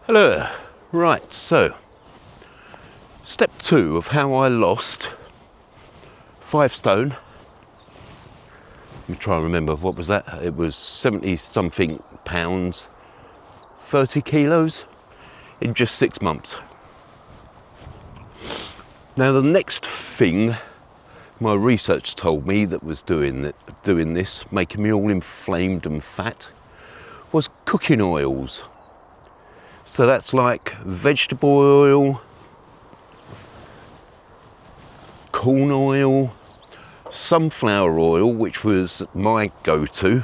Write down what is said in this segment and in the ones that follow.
Hello. Right, so step 2 of how I lost 5 stone. Let me try and remember, what was that? It was 70 something pounds, 30 kilos in just 6 months. Now the next thing my research told me that was doing this, making me all inflamed and fat, was cooking oils. So that's like vegetable oil, corn oil, sunflower oil, which was my go-to,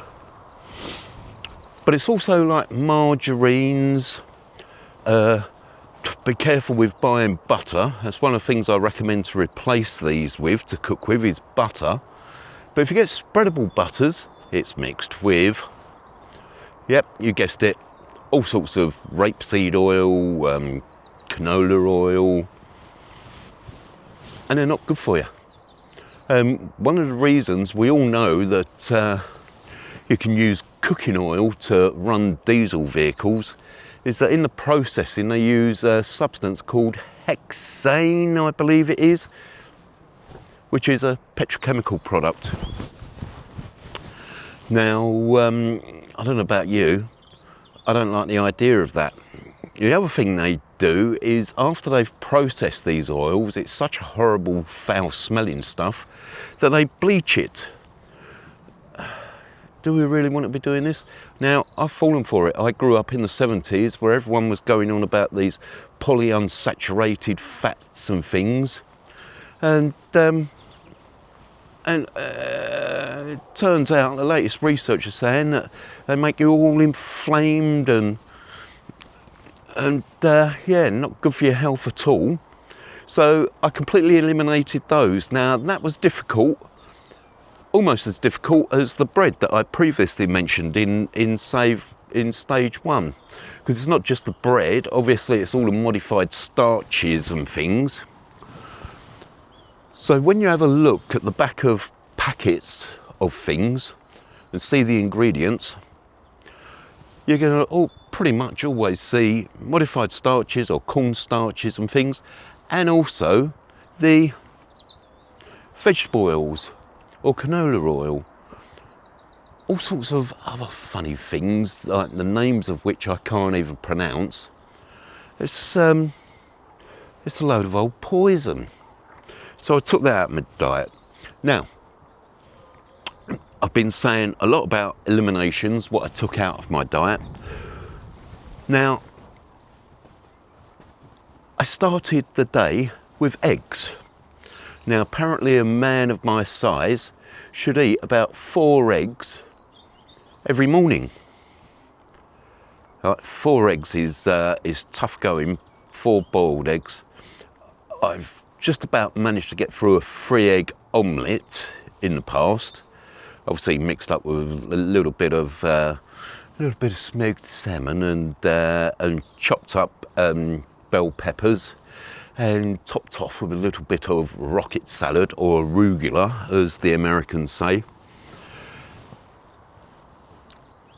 but it's also like margarines. Be careful with buying butter. That's one of the things I recommend to replace these with, to cook with, is butter. But if you get spreadable butters, it's mixed with, yep, you guessed it, all sorts of rapeseed oil, canola oil, and they're not good for you. One of the reasons we all know that you can use cooking oil to run diesel vehicles is that in the processing they use a substance called hexane, I believe it is, which is a petrochemical product. Now, I don't know about you, I don't like the idea of that. The other thing they do is, after they've processed these oils, it's such a horrible, foul smelling stuff, that they bleach it. Do we really want to be doing this? Now, I've fallen for it. I grew up in the 70s where everyone was going on about these polyunsaturated fats and things. And it turns out the latest research is saying that they make you all inflamed and yeah, not good for your health at all. So I completely eliminated those. Now, that was difficult. Almost as difficult as the bread that I previously mentioned in stage 1, because it's not just the bread, obviously it's all the modified starches and things. So when you have a look at the back of packets of things and see the ingredients, you're going to pretty much always see modified starches or corn starches and things, and also the vegetable oils or canola oil, all sorts of other funny things, like the names of which I can't even pronounce. It's a load of old poison. So I took that out of my diet. Now, I've been saying a lot about eliminations, what I took out of my diet. Now, I started the day with eggs. Now, apparently a man of my size should eat about 4 eggs every morning. 4 eggs is tough going, 4 boiled eggs. I've just about managed to get through a 3-egg omelette in the past, obviously mixed up with a little bit of smoked salmon and chopped up bell peppers, and topped off with a little bit of rocket salad, or arugula as the Americans say.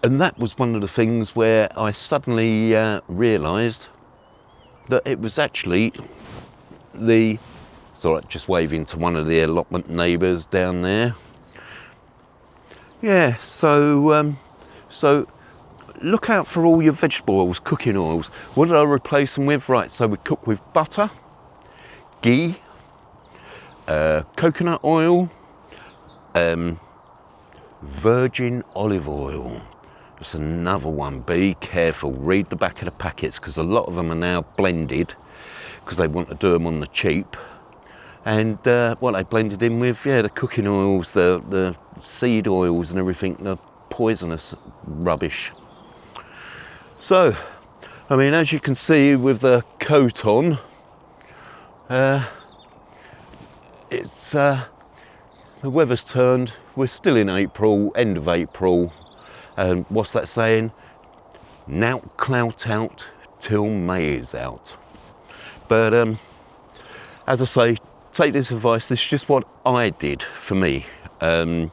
And that was one of the things where I suddenly realised that it was actually just waving to one of the allotment neighbours down there. Yeah, so look out for all your vegetable oils, cooking oils. What did I replace them with? Right, so we cook with butter, ghee, coconut oil, virgin olive oil. That's another one. Be careful, read the back of the packets, because a lot of them are now blended because they want to do them on the cheap. And what they blended in with, yeah, the cooking oils, the seed oils and everything, the poisonous rubbish. So, I mean, as you can see with the coat on, it's the weather's turned. We're still in April, end of April, and what's that saying? Nout clout out till May is out. But as I say, take this advice. This is just what I did for me. You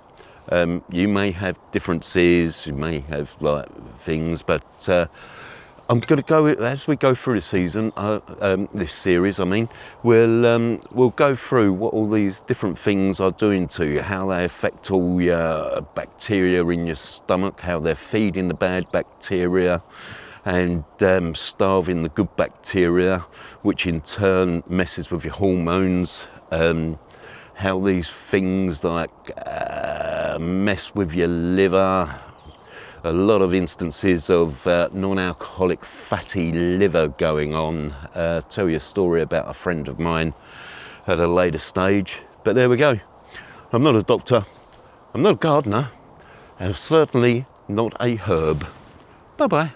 may have differences, you may have like things, but I'm going to go, as we go through the season, this series, I mean, we'll go through what all these different things are doing to you, how they affect all your bacteria in your stomach, how they're feeding the bad bacteria and starving the good bacteria, which in turn messes with your hormones, how these things like mess with your liver. A lot of instances of non-alcoholic fatty liver going on. Tell you a story about a friend of mine at a later stage. But there we go. I'm not a doctor, I'm not a gardener, and I'm certainly not a herb. Bye-bye.